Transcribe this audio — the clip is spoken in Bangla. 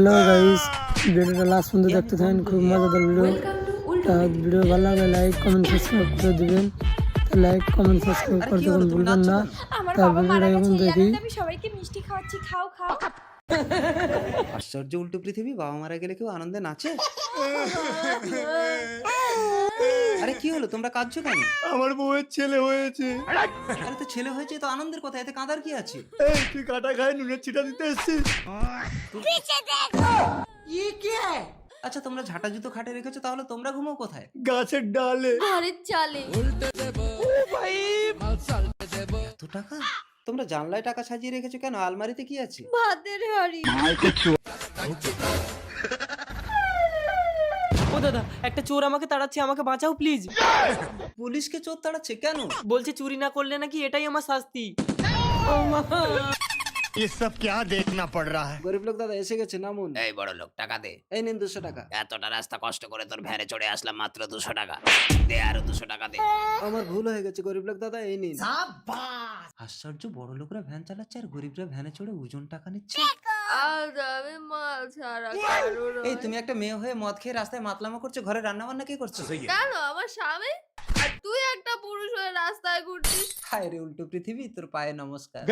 হ্যালো গাইস, ভিডিওটা লাস্ট পর্যন্ত দেখতে থাকেন, খুব মজাদার ভিডিও। তা ভিডিও ভালো লাগলে লাইক কমেন্ট সাবস্ক্রাইব করে দিবেন। লাইক কমেন্ট সাবস্ক্রাইব করতে কোনো ভুলবেন না। আমার তা বাবা মারা ভিডিওটা গেছে, এখন এই দেখি। আনন্দে আমি সবাইকে মিষ্টি খাওয়াচ্ছি, খাও খাও। আশ্চর্য উল্টো পৃথিবী, বাবা মারা গেলে কেউ আনন্দে নাচে? আরে কি হলো, তোমরা কাঁদছো কেন? আমার বউয়ের ছেলে হয়েছে। আরে তো ছেলে হয়েছে তো আনন্দের কথা, এতে কাঁদার কি আছে? এই তুই কাটা খায় নুনের ছিটা দিতে এসছিস? আচ্ছা তোমরা ঝাঁটা জুতো খাটে রেখেছো, তাহলে তোমরা ঘুমাও কোথায়? গাছের ডালে। ঘরের চালে। এত টাকা? তোমরা জানলায় টাকা সাজিয়ে রেখেছো কেন? আলমারিতে কি আছে? ভাতের হাড়ি। ও দাদা, একটা চোর আমাকে তাড়াচ্ছে, আমাকে বাঁচাও প্লিজ। পুলিশকে চোর তাড়াচ্ছে কেন? বলছে চুরি না করলে নাকি এটাই আমার শাস্তি। ये सब क्या देखना पड़ रहा है? গরিব লোক দাদা এসে গেছে, নামুন। এই বড় লোক, টাকা দে। এই নিন 200 টাকা। এতটা রাস্তা কষ্ট করে তোর ভ্যানে চড়ে আসলাম, মাত্র 200 টাকা দে, আরো 200 টাকা দে। আমার ভুল হয়ে গেছে গরিব লোক দাদা, এই নিন। আশ্চর্য, বড় লোকরা ভ্যান চালাচ্ছে আর গরিবরা ভ্যানে চড়ে ওজন টাকা নিচ্ছে। আজ আমি মাল ছাড়া কারো নয়। এই তুমি একটা মেয়ে হয়ে মদ খেয়ে রাস্তায় মাতলামো করছো, ঘরে রান্না বান্না কে করছো? কেন আমার স্বামী? আর তুই একটা পুরুষ হয়ে রাস্তায় ঘুরছিস। হায় রে উল্টো পৃথিবী, তোর পায়ে নমস্কার।